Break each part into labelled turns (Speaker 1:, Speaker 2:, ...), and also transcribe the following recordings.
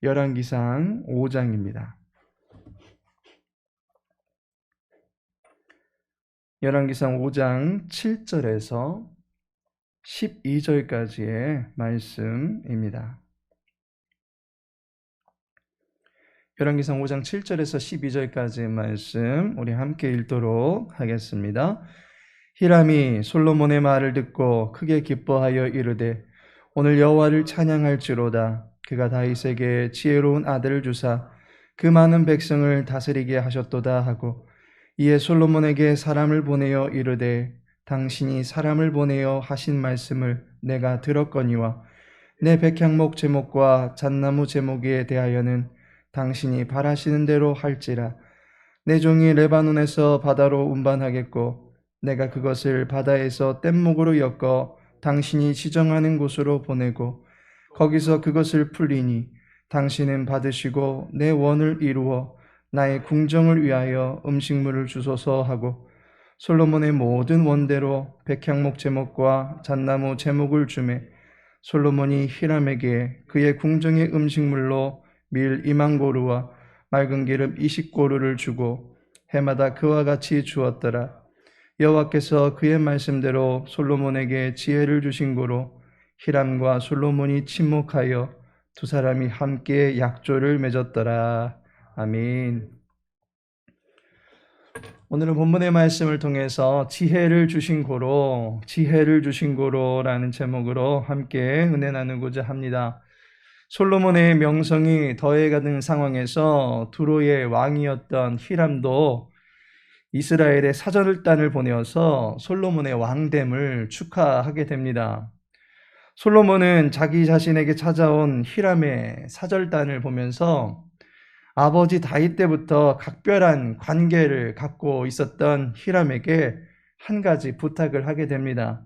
Speaker 1: 열왕기상 5장입니다. 열왕기상 5장 7절에서 12절까지의 말씀입니다. 열왕기상 5장 7절에서 12절까지의 말씀 우리 함께 읽도록 하겠습니다. 히람이 솔로몬의 말을 듣고 크게 기뻐하여 이르되 오늘 여호와를 찬양할지로다. 그가 다윗에게 지혜로운 아들을 주사 그 많은 백성을 다스리게 하셨도다 하고 이에 솔로몬에게 사람을 보내어 이르되 당신이 사람을 보내어 하신 말씀을 내가 들었거니와 내 백향목 제목과 잣나무 제목에 대하여는 당신이 바라시는 대로 할지라. 내 종이 레바논에서 바다로 운반하겠고 내가 그것을 바다에서 뗏목으로 엮어 당신이 지정하는 곳으로 보내고 거기서 그것을 풀리니 당신은 받으시고 내 원을 이루어 나의 궁정을 위하여 음식물을 주소서 하고 솔로몬의 모든 원대로 백향목 제목과 잣나무 제목을 주매 솔로몬이 히람에게 그의 궁정의 음식물로 밀 2만 고루와 맑은 기름 20고루를 주고 해마다 그와 같이 주었더라. 여호와께서 그의 말씀대로 솔로몬에게 지혜를 주신 고로 히람과 솔로몬이 친목하여 두 사람이 함께 약조를 맺었더라. 아멘. 오늘은 본문의 말씀을 통해서 지혜를 주신 고로라는 제목으로 함께 은혜 나누고자 합니다. 솔로몬의 명성이 더해가는 상황에서 두로의 왕이었던 히람도 이스라엘의 사절단을 보내어서 솔로몬의 왕됨을 축하하게 됩니다. 솔로몬은 자기 자신에게 찾아온 히람의 사절단을 보면서 아버지 다윗 때부터 각별한 관계를 갖고 있었던 히람에게 한 가지 부탁을 하게 됩니다.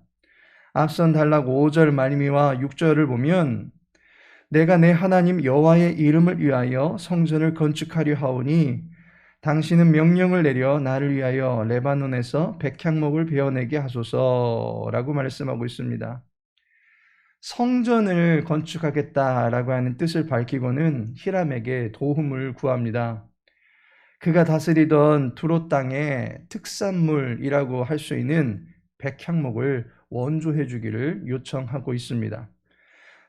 Speaker 1: 앞선 단락 5절 말미와 6절을 보면 내가 내 하나님 여호와의 이름을 위하여 성전을 건축하려 하오니 당신은 명령을 내려 나를 위하여 레바논에서 백향목을 베어내게 하소서라고 말씀하고 있습니다. 성전을 건축하겠다라고 하는 뜻을 밝히고는 히람에게 도움을 구합니다. 그가 다스리던 두로 땅의 특산물이라고 할 수 있는 백향목을 원조해 주기를 요청하고 있습니다.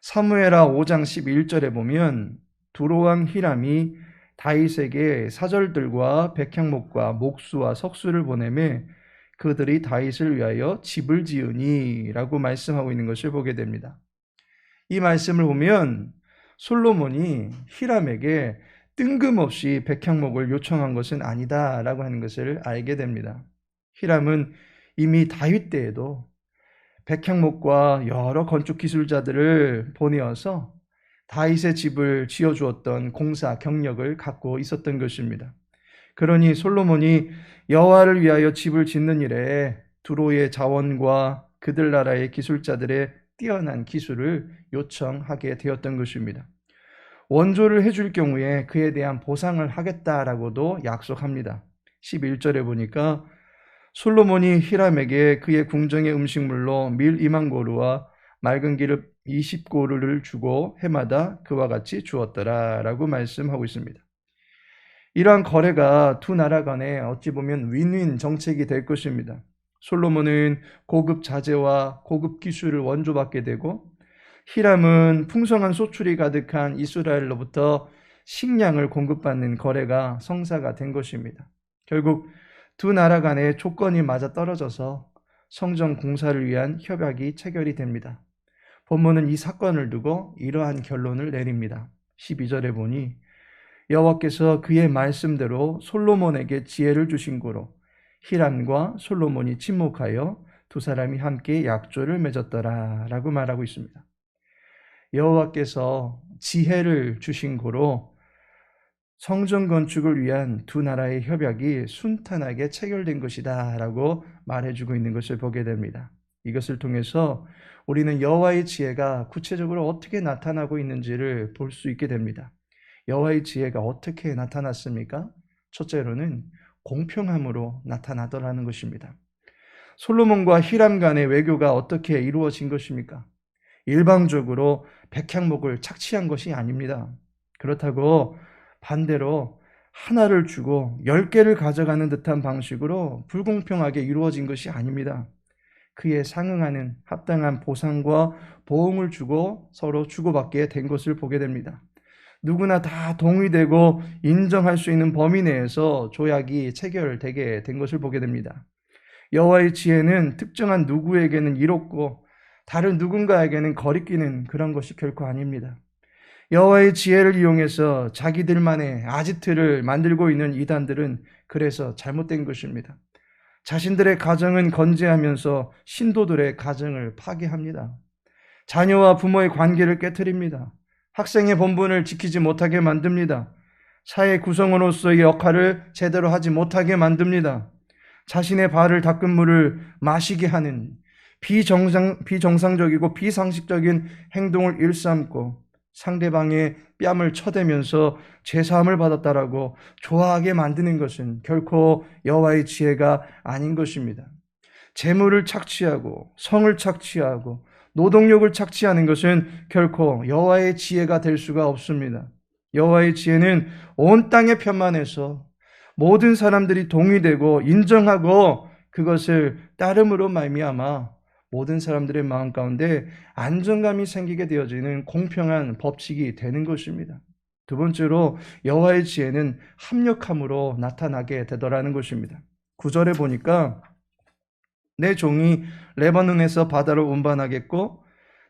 Speaker 1: 사무엘하 5장 11절에 보면 두로왕 히람이 다윗에게 사절들과 백향목과 목수와 석수를 보내매 그들이 다윗을 위하여 집을 지으니 라고 말씀하고 있는 것을 보게 됩니다. 이 말씀을 보면 솔로몬이 히람에게 뜬금없이 백향목을 요청한 것은 아니다 라고 하는 것을 알게 됩니다. 히람은 이미 다윗 때에도 백향목과 여러 건축 기술자들을 보내어서 다윗의 집을 지어주었던 공사 경력을 갖고 있었던 것입니다. 그러니 솔로몬이 여호와를 위하여 집을 짓는 일에 두로의 자원과 그들 나라의 기술자들의 뛰어난 기술을 요청하게 되었던 것입니다. 원조를 해줄 경우에 그에 대한 보상을 하겠다라고도 약속합니다. 11절에 보니까 솔로몬이 히람에게 그의 궁정의 음식물로 밀 2만 고루와 맑은 기름 20고루를 주고 해마다 그와 같이 주었더라 라고 말씀하고 있습니다. 이러한 거래가 두 나라 간에 어찌 보면 윈윈 정책이 될 것입니다. 솔로몬은 고급 자재와 고급 기술을 원조받게 되고 히람은 풍성한 소출이 가득한 이스라엘로부터 식량을 공급받는 거래가 성사가 된 것입니다. 결국 두 나라 간의 조건이 맞아 떨어져서 성전 공사를 위한 협약이 체결이 됩니다. 본문은 이 사건을 두고 이러한 결론을 내립니다. 12절에 보니 여호와께서 그의 말씀대로 솔로몬에게 지혜를 주신 고로 히람과 솔로몬이 친목하여 두 사람이 함께 약조를 맺었더라 라고 말하고 있습니다. 여호와께서 지혜를 주신 고로 성전 건축을 위한 두 나라의 협약이 순탄하게 체결된 것이다 라고 말해주고 있는 것을 보게 됩니다. 이것을 통해서 우리는 여호와의 지혜가 구체적으로 어떻게 나타나고 있는지를 볼 수 있게 됩니다. 여호와의 지혜가 어떻게 나타났습니까? 첫째로는 공평함으로 나타나더라는 것입니다. 솔로몬과 히람 간의 외교가 어떻게 이루어진 것입니까? 일방적으로 백향목을 착취한 것이 아닙니다. 그렇다고 반대로 하나를 주고 10개를 가져가는 듯한 방식으로 불공평하게 이루어진 것이 아닙니다. 그에 상응하는 합당한 보상과 보응을 주고 서로 주고받게 된 것을 보게 됩니다. 누구나 다 동의되고 인정할 수 있는 범위 내에서 조약이 체결되게 된 것을 보게 됩니다. 여호와의 지혜는 특정한 누구에게는 이롭고 다른 누군가에게는 거리끼는 그런 것이 결코 아닙니다. 여호와의 지혜를 이용해서 자기들만의 아지트를 만들고 있는 이단들은 그래서 잘못된 것입니다. 자신들의 가정은 건재하면서 신도들의 가정을 파괴합니다. 자녀와 부모의 관계를 깨트립니다. 학생의 본분을 지키지 못하게 만듭니다. 사회 구성원으로서의 역할을 제대로 하지 못하게 만듭니다. 자신의 발을 닦은 물을 마시게 하는 비정상적이고 비상식적인 행동을 일삼고 상대방의 뺨을 쳐대면서 죄사함을 받았다라고 좋아하게 만드는 것은 결코 여호와의 지혜가 아닌 것입니다. 재물을 착취하고 성을 착취하고 노동력을 착취하는 것은 결코 여호와의 지혜가 될 수가 없습니다. 여호와의 지혜는 온 땅에 편만해서 모든 사람들이 동의되고 인정하고 그것을 따름으로 말미암아 모든 사람들의 마음 가운데 안정감이 생기게 되어지는 공평한 법칙이 되는 것입니다. 두 번째로 여호와의 지혜는 합력함으로 나타나게 되더라는 것입니다. 9절에 보니까 내 종이 레바논에서 바다로 운반하겠고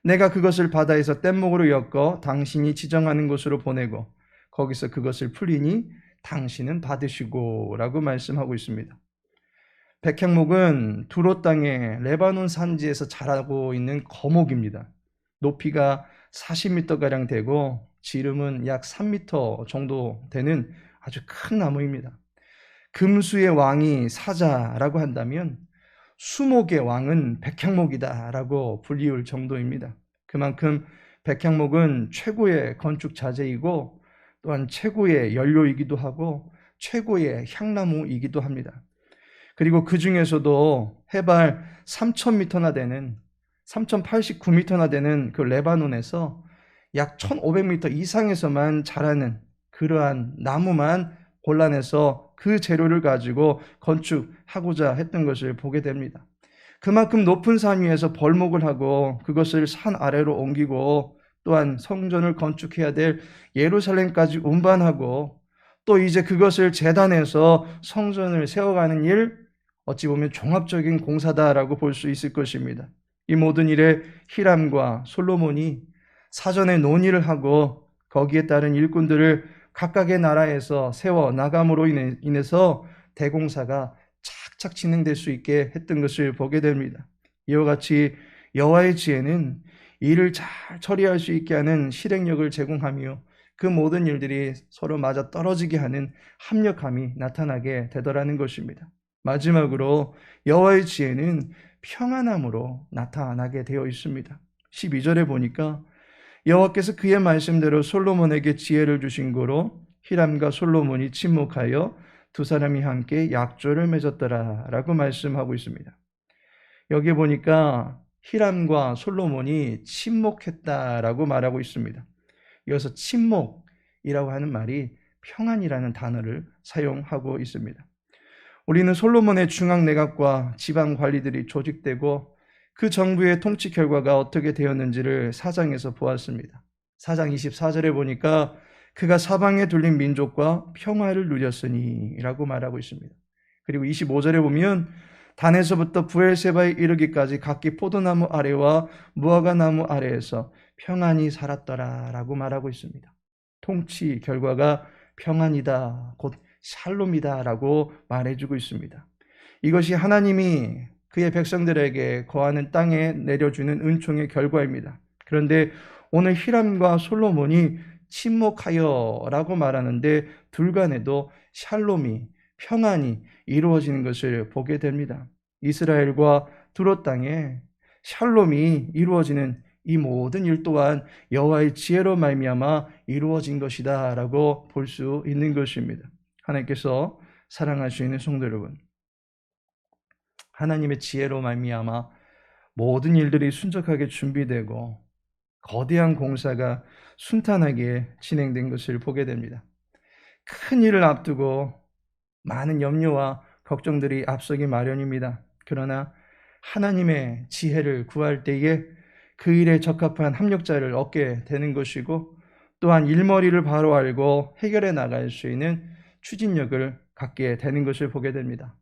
Speaker 1: 내가 그것을 바다에서 뗏목으로 엮어 당신이 지정하는 곳으로 보내고 거기서 그것을 풀리니 당신은 받으시고 라고 말씀하고 있습니다. 백향목은 두로 땅의 레바논 산지에서 자라고 있는 거목입니다. 높이가 40m가량 되고 지름은 약 3m 정도 되는 아주 큰 나무입니다. 금수의 왕이 사자라고 한다면 수목의 왕은 백향목이다라고 불리울 정도입니다. 그만큼 백향목은 최고의 건축 자재이고 또한 최고의 연료이기도 하고 최고의 향나무이기도 합니다. 그리고 그 중에서도 해발 3,000m나 되는 3,089m나 되는 그 레바논에서 약 1,500m 이상에서만 자라는 그러한 나무만 골라내서 그 재료를 가지고 건축하고자 했던 것을 보게 됩니다. 그만큼 높은 산 위에서 벌목을 하고 그것을 산 아래로 옮기고 또한 성전을 건축해야 될 예루살렘까지 운반하고 또 이제 그것을 재단해서 성전을 세워가는 일, 어찌 보면 종합적인 공사다라고 볼 수 있을 것입니다. 이 모든 일에 히람과 솔로몬이 사전에 논의를 하고 거기에 따른 일꾼들을 각각의 나라에서 세워 나감으로 인해서 대공사가 착착 진행될 수 있게 했던 것을 보게 됩니다. 이와 같이 여호와의 지혜는 일을 잘 처리할 수 있게 하는 실행력을 제공하며 그 모든 일들이 서로 맞아 떨어지게 하는 합력함이 나타나게 되더라는 것입니다. 마지막으로 여호와의 지혜는 평안함으로 나타나게 되어 있습니다. 12절에 보니까 여호와께서 그의 말씀대로 솔로몬에게 지혜를 주신 거로 히람과 솔로몬이 친목하여 두 사람이 함께 약조를 맺었더라 라고 말씀하고 있습니다. 여기 보니까 히람과 솔로몬이 친목했다라고 말하고 있습니다. 여기서 친목이라고 하는 말이 평안이라는 단어를 사용하고 있습니다. 우리는 솔로몬의 중앙내각과 지방관리들이 조직되고 그 정부의 통치 결과가 어떻게 되었는지를 4장에서 보았습니다. 4장 24절에 보니까 그가 사방에 둘린 민족과 평화를 누렸으니 라고 말하고 있습니다. 그리고 25절에 보면 단에서부터 부엘세바에 이르기까지 각기 포도나무 아래와 무화과 나무 아래에서 평안히 살았더라 라고 말하고 있습니다. 통치 결과가 평안이다, 곧 샬롬이다 라고 말해주고 있습니다. 이것이 하나님이 그의 백성들에게 거하는 땅에 내려주는 은총의 결과입니다. 그런데 오늘 히람과 솔로몬이 친목하여 라고 말하는데 둘 간에도 샬롬이, 평안이 이루어지는 것을 보게 됩니다. 이스라엘과 두로 땅에 샬롬이 이루어지는 이 모든 일 또한 여호와의 지혜로 말미암아 이루어진 것이다 라고 볼 수 있는 것입니다. 하나님께서 사랑하시는 성도 여러분, 하나님의 지혜로 말미암아 모든 일들이 순적하게 준비되고 거대한 공사가 순탄하게 진행된 것을 보게 됩니다. 큰 일을 앞두고 많은 염려와 걱정들이 앞서기 마련입니다. 그러나 하나님의 지혜를 구할 때에 그 일에 적합한 합력자를 얻게 되는 것이고, 또한 일머리를 바로 알고 해결해 나갈 수 있는 추진력을 갖게 되는 것을 보게 됩니다.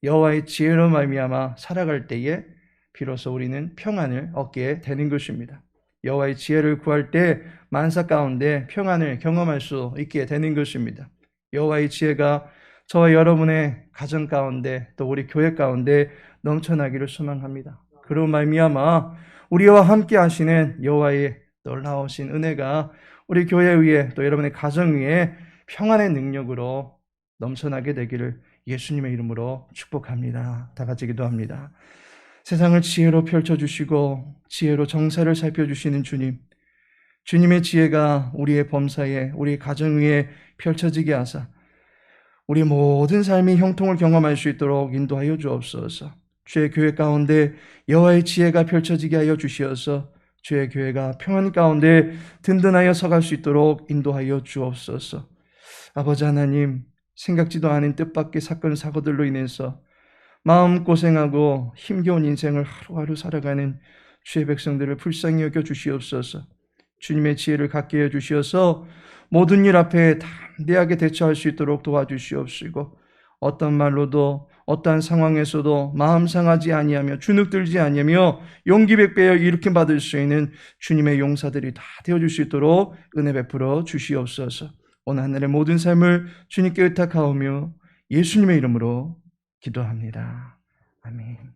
Speaker 1: 여호와의 지혜로 말미암아 살아갈 때에 비로소 우리는 평안을 얻게 되는 것입니다. 여호와의 지혜를 구할 때 만사 가운데 평안을 경험할 수 있게 되는 것입니다. 여호와의 지혜가 저와 여러분의 가정 가운데 또 우리 교회 가운데 넘쳐나기를 소망합니다. 그로 말미암아 우리와 함께 하시는 여호와의 놀라우신 은혜가 우리 교회 위에 또 여러분의 가정 위에 평안의 능력으로 넘쳐나게 되기를 예수님의 이름으로 축복합니다. 다 같이 기도합니다. 세상을 지혜로 펼쳐주시고 지혜로 정사를 살펴주시는 주님, 주님의 지혜가 우리의 범사에 우리 가정 위에 펼쳐지게 하사 우리 모든 삶이 형통을 경험할 수 있도록 인도하여 주옵소서. 주의 교회 가운데 여호와의 지혜가 펼쳐지게 하여 주시어서 주의 교회가 평안 가운데 든든하여 서갈 수 있도록 인도하여 주옵소서. 아버지 하나님, 생각지도 않은 뜻밖의 사건 사고들로 인해서 마음고생하고 힘겨운 인생을 하루하루 살아가는 주의 백성들을 불쌍히 여겨 주시옵소서. 주님의 지혜를 갖게 해 주시어서 모든 일 앞에 담대하게 대처할 수 있도록 도와주시옵시고, 어떤 말로도 어떠한 상황에서도 마음 상하지 아니하며 주눅들지 아니하며 용기 백배여 일으킴 받을 수 있는 주님의 용사들이 다 되어줄 수 있도록 은혜 베풀어 주시옵소서. 오늘 하늘의 모든 삶을 주님께 의탁하오며 예수님의 이름으로 기도합니다. 아멘.